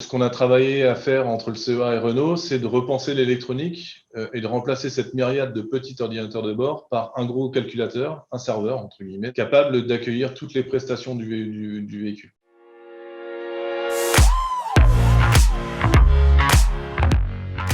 Ce qu'on a travaillé à faire entre le CEA et Renault, c'est de repenser l'électronique et de remplacer cette myriade de petits ordinateurs de bord par un gros calculateur, un serveur, entre guillemets, capable d'accueillir toutes les prestations du véhicule.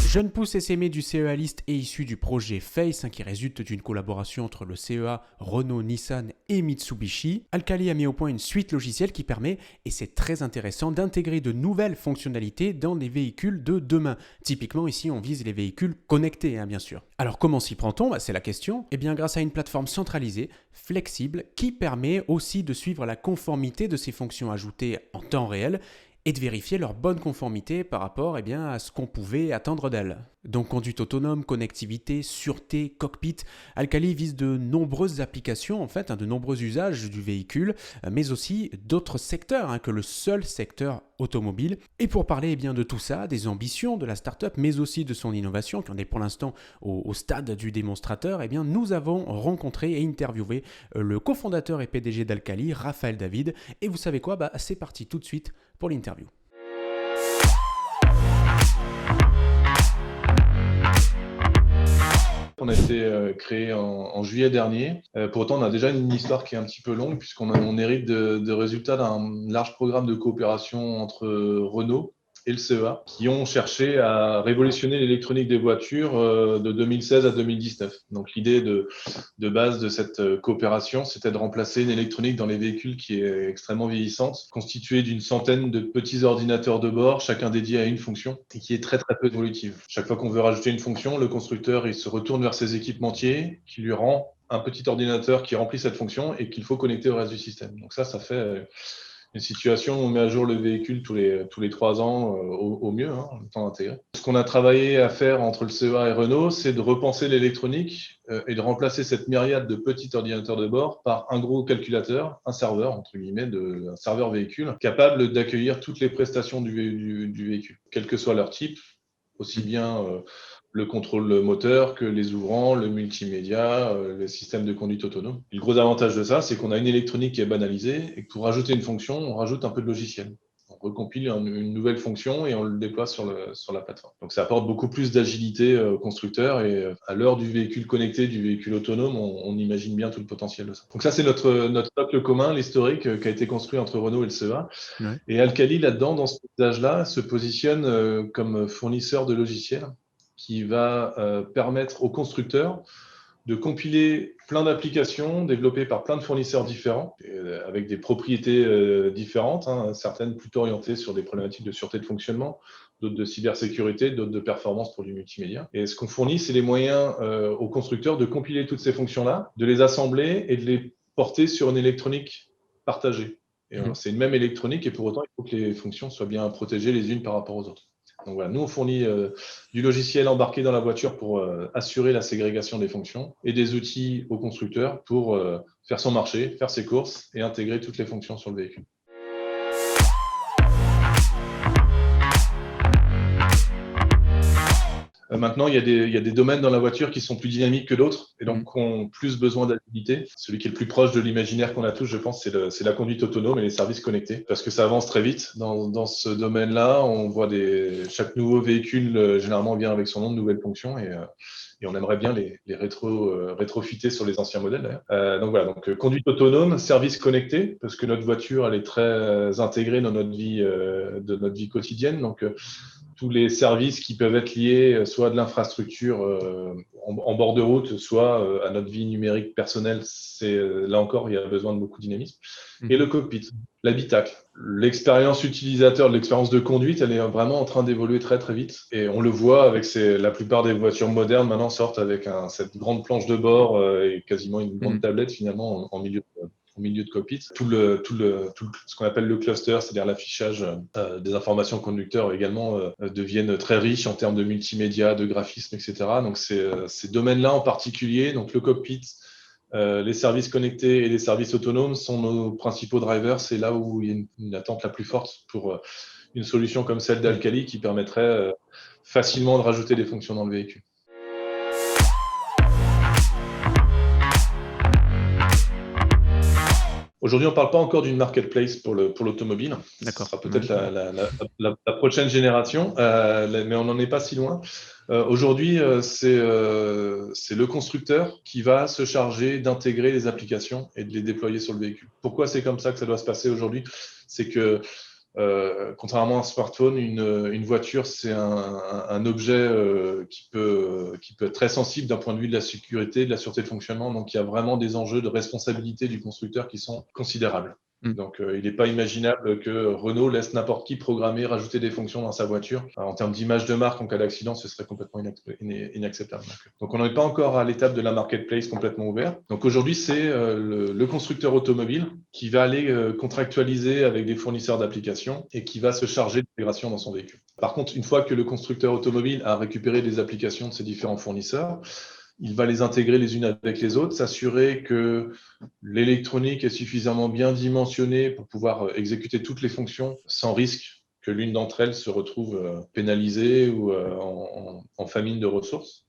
Jeune pousse essaimé du CEA List est issu du projet Face qui résulte d'une collaboration entre le CEA, Renault, Nissan et Mitsubishi. Alcali a mis au point une suite logicielle qui permet, et c'est très intéressant, d'intégrer de nouvelles fonctionnalités dans les véhicules de demain. Typiquement ici on vise les véhicules connectés bien sûr. Alors comment s'y prend-on ? C'est la question. Eh bien grâce à une plateforme centralisée, flexible, qui permet aussi de suivre la conformité de ces fonctions ajoutées en temps réel et de vérifier leur bonne conformité par rapport à ce qu'on pouvait attendre d'elles. Donc conduite autonome, connectivité, sûreté, cockpit, Alcali vise de nombreuses applications, de nombreux usages du véhicule, mais aussi d'autres secteurs que le seul secteur automobile. Et pour parler de tout ça, des ambitions de la start-up, mais aussi de son innovation, qui en est pour l'instant au stade du démonstrateur, nous avons rencontré et interviewé le cofondateur et PDG d'Alcali, Raphaël David. Et vous savez quoi ? C'est parti tout de suite pour l'interview. On a été créé en juillet dernier. Pour autant, on a déjà une histoire qui est un petit peu longue puisqu'on hérite de résultats d'un large programme de coopération entre Renault et le CEA qui ont cherché à révolutionner l'électronique des voitures de 2016 à 2019. Donc l'idée de base de cette coopération, c'était de remplacer une électronique dans les véhicules qui est extrêmement vieillissante, constituée d'une centaine de petits ordinateurs de bord, chacun dédié à une fonction, et qui est très très peu évolutive. Chaque fois qu'on veut rajouter une fonction, le constructeur il se retourne vers ses équipementiers qui lui rend un petit ordinateur qui remplit cette fonction et qu'il faut connecter au reste du système. Donc ça fait une situation où on met à jour le véhicule tous les 3 ans au mieux, le temps intégré. Ce qu'on a travaillé à faire entre le CEA et Renault, c'est de repenser l'électronique et de remplacer cette myriade de petits ordinateurs de bord par un gros calculateur, un serveur, entre guillemets, un serveur véhicule, capable d'accueillir toutes les prestations du véhicule, quel que soit leur type, aussi bien le contrôle moteur que les ouvrants, le multimédia, le système de conduite autonome. Et le gros avantage de ça, c'est qu'on a une électronique qui est banalisée et que pour rajouter une fonction, on rajoute un peu de logiciel. On recompile une nouvelle fonction et on le déploie sur la plateforme. Donc ça apporte beaucoup plus d'agilité aux constructeurs et à l'heure du véhicule connecté, du véhicule autonome, on imagine bien tout le potentiel de ça. Donc ça, c'est notre socle commun, l'historique qui a été construit entre Renault et le CEA. Ouais. Et Alcali, là-dedans, dans ce usage-là, se positionne comme fournisseur de logiciels qui va permettre aux constructeurs de compiler plein d'applications développées par plein de fournisseurs différents, avec des propriétés différentes, certaines plutôt orientées sur des problématiques de sûreté de fonctionnement, d'autres de cybersécurité, d'autres de performance pour du multimédia. Et ce qu'on fournit, c'est les moyens aux constructeurs de compiler toutes ces fonctions-là, de les assembler et de les porter sur une électronique partagée. Et c'est une même électronique et pour autant, il faut que les fonctions soient bien protégées les unes par rapport aux autres. Donc voilà, nous on fournit du logiciel embarqué dans la voiture pour assurer la ségrégation des fonctions et des outils au constructeur pour faire son marché, faire ses courses et intégrer toutes les fonctions sur le véhicule. Maintenant, il y a des domaines dans la voiture qui sont plus dynamiques que d'autres et donc qui ont plus besoin d'agilité. Celui qui est le plus proche de l'imaginaire qu'on a tous, je pense, c'est la conduite autonome et les services connectés parce que ça avance très vite. Dans ce domaine-là, on voit chaque nouveau véhicule, généralement, vient avec son nom de nouvelles fonctions et on aimerait bien les rétrofitter sur les anciens modèles d'ailleurs. Donc conduite autonome, services connectés parce que notre voiture, elle est très intégrée dans notre vie quotidienne. Donc, tous les services qui peuvent être liés soit à de l'infrastructure en bord de route, soit à notre vie numérique personnelle. Là encore, il y a besoin de beaucoup de dynamisme. Et le cockpit, l'habitacle. L'expérience utilisateur, l'expérience de conduite, elle est vraiment en train d'évoluer très très vite. Et on le voit avec la plupart des voitures modernes maintenant sortent avec cette grande planche de bord et quasiment une grande tablette finalement en milieu de cockpit. Tout ce qu'on appelle le cluster, c'est-à-dire l'affichage des informations conducteurs également deviennent très riches en termes de multimédia, de graphisme, etc. Donc ces domaines-là en particulier, donc le cockpit, les services connectés et les services autonomes sont nos principaux drivers. C'est là où il y a une attente la plus forte pour une solution comme celle d'Alcali qui permettrait facilement de rajouter des fonctions dans le véhicule. Aujourd'hui, on ne parle pas encore d'une marketplace pour l'automobile. D'accord. Ce sera peut-être la prochaine génération, mais on n'en est pas si loin. Aujourd'hui, c'est le constructeur qui va se charger d'intégrer les applications et de les déployer sur le véhicule. Pourquoi c'est comme ça que ça doit se passer aujourd'hui? C'est que contrairement à un smartphone, une voiture, c'est un objet qui peut être très sensible d'un point de vue de la sécurité, de la sûreté de fonctionnement. Donc, il y a vraiment des enjeux de responsabilité du constructeur qui sont considérables. Donc, il n'est pas imaginable que Renault laisse n'importe qui programmer, rajouter des fonctions dans sa voiture. En termes d'image de marque, en cas d'accident, ce serait complètement inacceptable. Donc, on n'en est pas encore à l'étape de la marketplace complètement ouverte. Donc, aujourd'hui, c'est le constructeur automobile qui va aller contractualiser avec des fournisseurs d'applications et qui va se charger de l'intégration dans son véhicule. Par contre, une fois que le constructeur automobile a récupéré des applications de ses différents fournisseurs, il va les intégrer les unes avec les autres, s'assurer que l'électronique est suffisamment bien dimensionnée pour pouvoir exécuter toutes les fonctions sans risque que l'une d'entre elles se retrouve pénalisée ou en famine de ressources.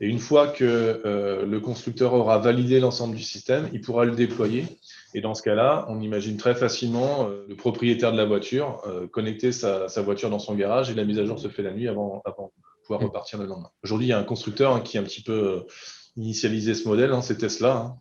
Et une fois que le constructeur aura validé l'ensemble du système, il pourra le déployer. Et dans ce cas-là, on imagine très facilement le propriétaire de la voiture connecter sa voiture dans son garage et la mise à jour se fait la nuit avant de pouvoir repartir le lendemain. Aujourd'hui, il y a un constructeur qui a un petit peu initialisé ce modèle, c'est Tesla.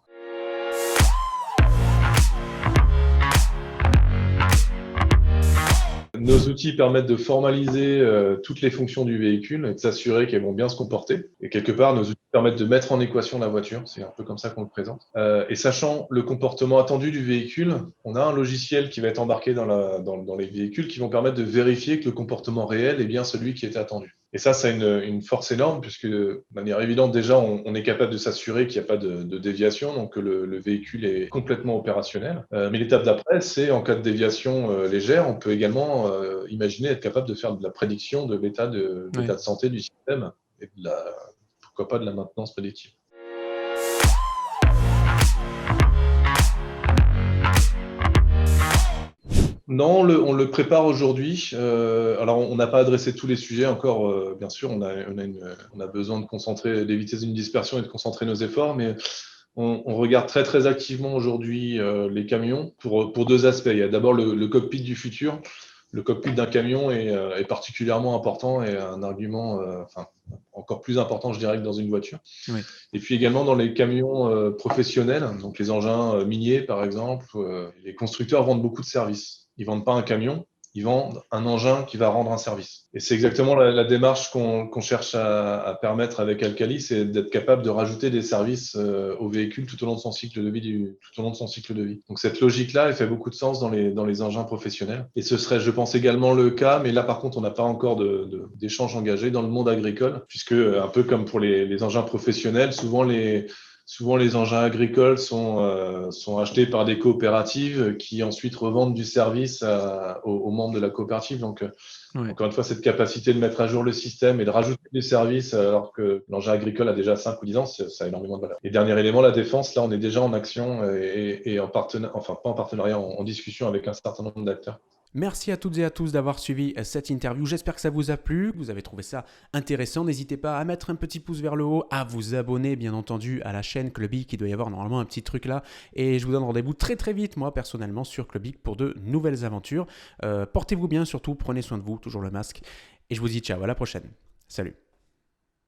Nos outils permettent de formaliser toutes les fonctions du véhicule et de s'assurer qu'elles vont bien se comporter. Et quelque part, nos outils permettent de mettre en équation la voiture. C'est un peu comme ça qu'on le présente. Et sachant le comportement attendu du véhicule, on a un logiciel qui va être embarqué dans les véhicules qui vont permettre de vérifier que le comportement réel est bien celui qui était attendu. Et ça a une force énorme puisque, de manière évidente, déjà, on est capable de s'assurer qu'il n'y a pas de déviation, donc que le véhicule est complètement opérationnel. Mais l'étape d'après, c'est en cas de déviation légère, on peut également imaginer être capable de faire de la prédiction de l'état de santé du système et pourquoi pas de la maintenance prédictive. Non, on le prépare aujourd'hui. Alors, on n'a pas adressé tous les sujets encore, bien sûr. On a besoin d'éviter une dispersion et de concentrer nos efforts, mais on regarde très, très activement aujourd'hui les camions pour deux aspects. Il y a d'abord le cockpit du futur. Le cockpit d'un camion est particulièrement important et un argument encore plus important, je dirais, que dans une voiture. Oui. Et puis également dans les camions professionnels, donc les engins miniers, par exemple, les constructeurs vendent beaucoup de services. Ils ne vendent pas un camion, ils vendent un engin qui va rendre un service. Et c'est exactement la démarche qu'on cherche à permettre avec Alcali, c'est d'être capable de rajouter des services au véhicule tout au long de son cycle de vie. Donc cette logique-là, elle fait beaucoup de sens dans les engins professionnels. Et ce serait, je pense, également le cas, mais là par contre, on n'a pas encore d'échanges engagés dans le monde agricole, puisque un peu comme pour les engins professionnels, souvent les engins agricoles sont achetés par des coopératives qui ensuite revendent du service aux membres de la coopérative. Donc, encore une fois, cette capacité de mettre à jour le système et de rajouter des services alors que l'engin agricole a déjà 5 ou 10 ans, ça a énormément de valeur. Et dernier élément, la défense, là, on est déjà en action et en partenariat, enfin pas en partenariat, en discussion avec un certain nombre d'acteurs. Merci à toutes et à tous d'avoir suivi cette interview. J'espère que ça vous a plu, que vous avez trouvé ça intéressant. N'hésitez pas à mettre un petit pouce vers le haut, à vous abonner bien entendu à la chaîne Clubic. Il doit y avoir normalement un petit truc là. Et je vous donne rendez-vous très très vite, moi personnellement, sur Clubic pour de nouvelles aventures. Portez-vous bien surtout, prenez soin de vous, toujours le masque. Et je vous dis ciao, à la prochaine. Salut.